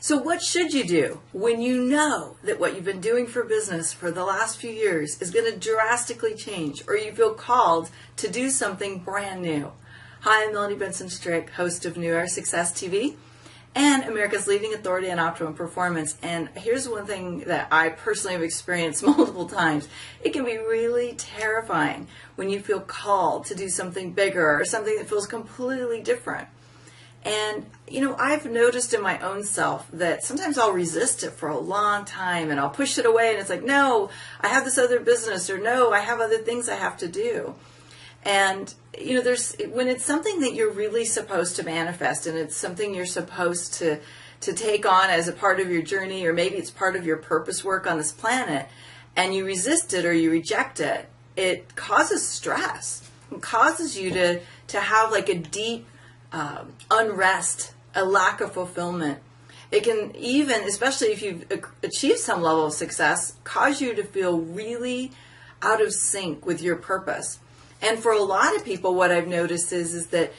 So what should you do when you know that what you've been doing for business for the last few years is going to drastically change, or you feel called to do something brand new? Hi, I'm Melanie Benson, host of New Era Success TV and America's leading authority on optimum performance. And here's one thing that I personally have experienced multiple times. It can be really terrifying when you feel called to do something bigger or something that feels completely different. And, I've noticed in my own self that sometimes I'll resist it for a long time and I'll push it away and it's like, no, I have this other business, or no, I have other things I have to do. And, when it's something that you're really supposed to manifest and it's something you're supposed to take on as a part of your journey, or maybe it's part of your purpose work on this planet, and you resist it or you reject it, it causes stress. It causes you to have like a deep unrest, a lack of fulfillment. It can even, especially if you've achieved some level of success, cause you to feel really out of sync with your purpose. And for a lot of people, what I've noticed is that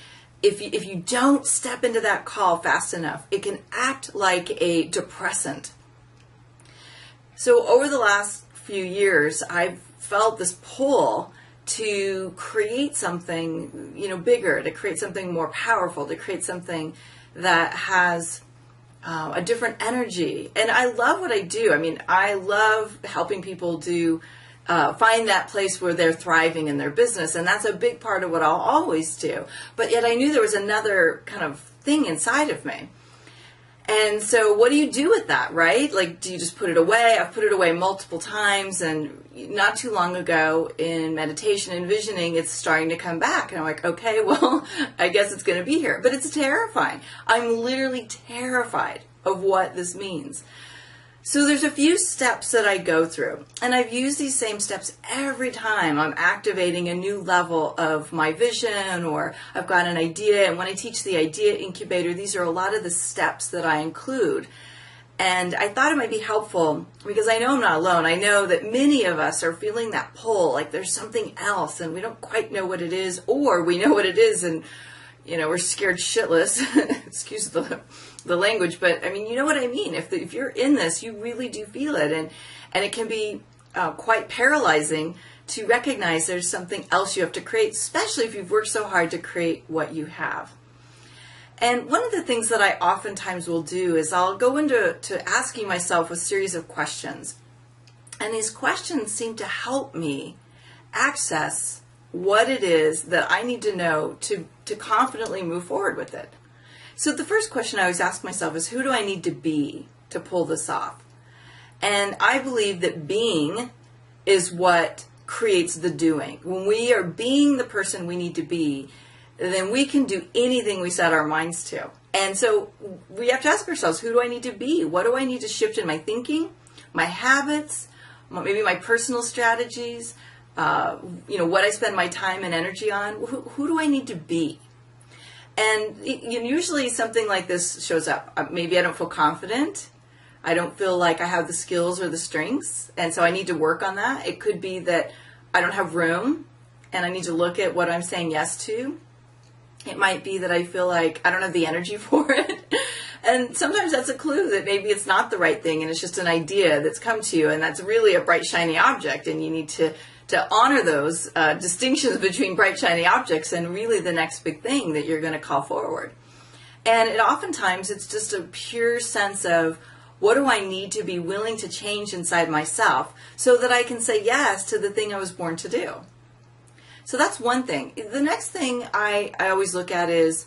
if you don't step into that call fast enough, it can act like a depressant. So over the last few years, I've felt this pull to create something, bigger, to create something more powerful, to create something that has a different energy. And I love what I do. I mean, I love helping people find that place where they're thriving in their business. And that's a big part of what I'll always do. But yet I knew there was another kind of thing inside of me. And so what do you do with that, right? Like, do you just put it away? I've put it away multiple times, and not too long ago in meditation and visioning, it's starting to come back. And I'm like, okay, well, I guess it's going to be here. But it's terrifying. I'm literally terrified of what this means. So there's a few steps that I go through, and I've used these same steps every time I'm activating a new level of my vision, or I've got an idea. And when I teach the idea incubator, these are a lot of the steps that I include. And I thought it might be helpful because I know I'm not alone. I know that many of us are feeling that pull, like there's something else and we don't quite know what it is, or we know what it is and we're scared shitless. Excuse the language, but I mean, you know what I mean. If you're in this, you really do feel it, and it can be quite paralyzing to recognize there's something else you have to create, especially if you've worked so hard to create what you have. And one of the things that I oftentimes will do is I'll go into asking myself a series of questions, and these questions seem to help me access what it is that I need to know to confidently move forward with it. So the first question I always ask myself is, who do I need to be to pull this off? And I believe that being is what creates the doing. When we are being the person we need to be, then we can do anything we set our minds to. And so we have to ask ourselves, who do I need to be? What do I need to shift in my thinking, my habits, maybe my personal strategies, what I spend my time and energy on? Who do I need to be? And usually something like this shows up. Maybe I don't feel confident. I don't feel like I have the skills or the strengths, and so I need to work on that. It could be that I don't have room, and I need to look at what I'm saying yes to. It might be that I feel like I don't have the energy for it. And sometimes that's a clue that maybe it's not the right thing, and it's just an idea that's come to you, and that's really a bright, shiny object, and you need to honor those distinctions between bright, shiny objects and really the next big thing that you're going to call forward. And oftentimes it's just a pure sense of, what do I need to be willing to change inside myself so that I can say yes to the thing I was born to do? So that's one thing. The next thing I always look at is,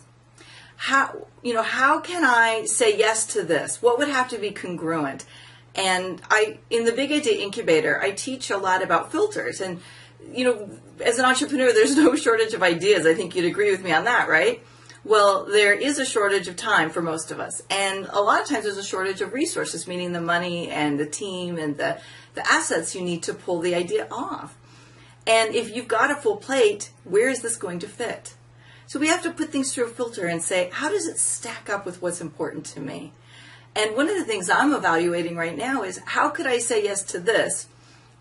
how can I say yes to this? What would have to be congruent? And in the Big Idea Incubator, I teach a lot about filters. And, as an entrepreneur, there's no shortage of ideas. I think you'd agree with me on that, right? Well, there is a shortage of time for most of us. And a lot of times there's a shortage of resources, meaning the money and the team and the assets you need to pull the idea off. And if you've got a full plate, where is this going to fit? So we have to put things through a filter and say, how does it stack up with what's important to me? And one of the things I'm evaluating right now is, how could I say yes to this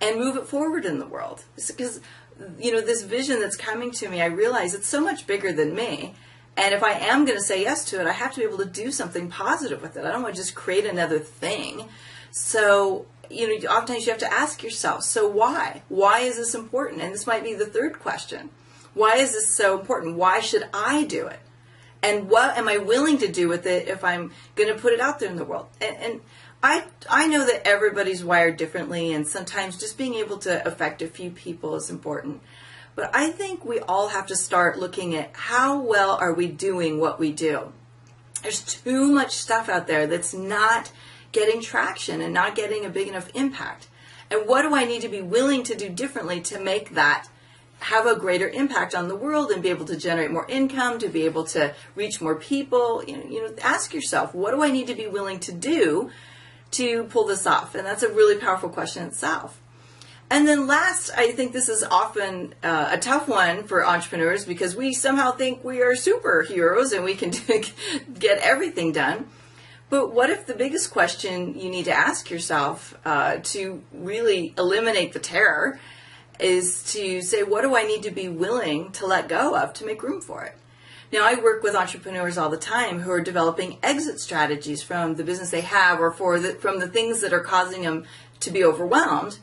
and move it forward in the world? Because, this vision that's coming to me, I realize it's so much bigger than me. And if I am going to say yes to it, I have to be able to do something positive with it. I don't want to just create another thing. So, oftentimes you have to ask yourself, so why? Why is this important? And this might be the third question. Why is this so important? Why should I do it? And what am I willing to do with it if I'm going to put it out there in the world? And I know that everybody's wired differently, and sometimes just being able to affect a few people is important. But I think we all have to start looking at how well are we doing what we do. There's too much stuff out there that's not getting traction and not getting a big enough impact. And what do I need to be willing to do differently to make that have a greater impact on the world and be able to generate more income, to be able to reach more people? Ask yourself, what do I need to be willing to do to pull this off? And that's a really powerful question itself. And then last, I think this is often a tough one for entrepreneurs, because we somehow think we are superheroes and we can get everything done. But what if the biggest question you need to ask yourself to really eliminate the terror is to say, what do I need to be willing to let go of to make room for it? Now, I work with entrepreneurs all the time who are developing exit strategies from the business they have, or from the things that are causing them to be overwhelmed,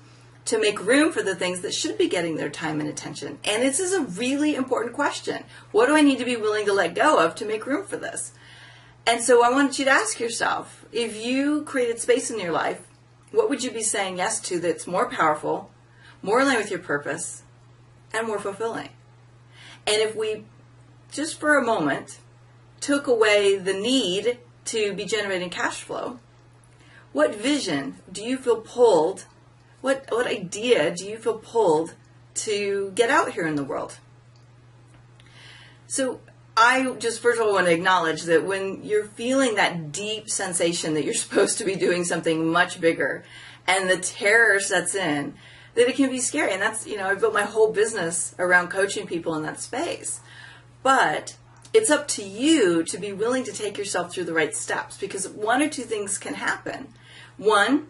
to make room for the things that should be getting their time and attention. And this is a really important question. What do I need to be willing to let go of to make room for this? And so I want you to ask yourself, if you created space in your life, what would you be saying yes to that's more powerful, more aligned with your purpose, and more fulfilling? And if we, just for a moment, took away the need to be generating cash flow, what vision do you feel pulled, what idea do you feel pulled to get out here in the world? So I just first of all want to acknowledge that when you're feeling that deep sensation that you're supposed to be doing something much bigger and the terror sets in, that it can be scary. And that's, I've built my whole business around coaching people in that space. But it's up to you to be willing to take yourself through the right steps, because one or two things can happen. One,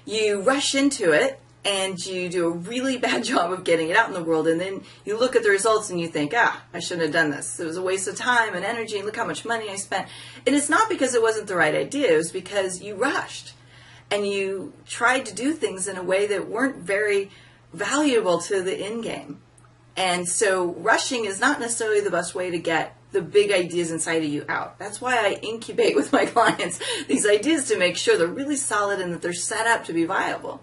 you rush into it and you do a really bad job of getting it out in the world, and then you look at the results and you think, I shouldn't have done this. It was a waste of time and energy, and look how much money I spent. And it's not because it wasn't the right idea. It was because you rushed and you tried to do things in a way that weren't very valuable to the end game. And so rushing is not necessarily the best way to get the big ideas inside of you out. That's why I incubate with my clients these ideas, to make sure they're really solid and that they're set up to be viable.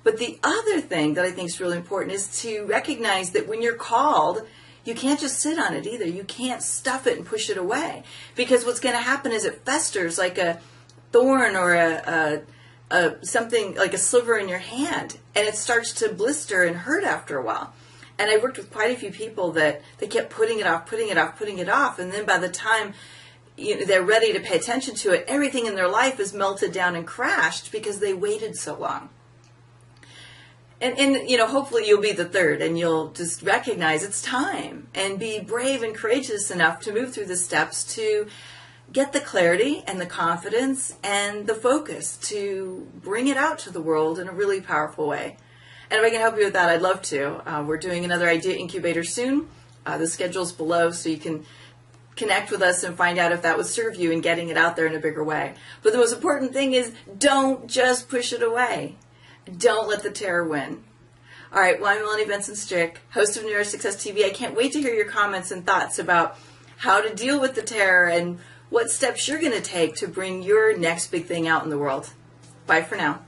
But the other thing that I think is really important is to recognize that when you're called, you can't just sit on it either. You can't stuff it and push it away, because what's going to happen is it festers like a thorn or something like a sliver in your hand, and it starts to blister and hurt after a while. And I worked with quite a few people that they kept putting it off, and then by the time they're ready to pay attention to it, everything in their life is melted down and crashed because they waited so long. And hopefully you'll be the third, and you'll just recognize it's time and be brave and courageous enough to move through the steps to get the clarity and the confidence and the focus to bring it out to the world in a really powerful way. And if I can help you with that, I'd love to. We're doing another idea incubator soon. The schedule's below, so you can connect with us and find out if that would serve you in getting it out there in a bigger way. But the most important thing is, don't just push it away. Don't let the terror win. All right, well, I'm Melanie Benson-Strick, host of Neurosuccess TV. I can't wait to hear your comments and thoughts about how to deal with the terror and what steps you're going to take to bring your next big thing out in the world. Bye for now.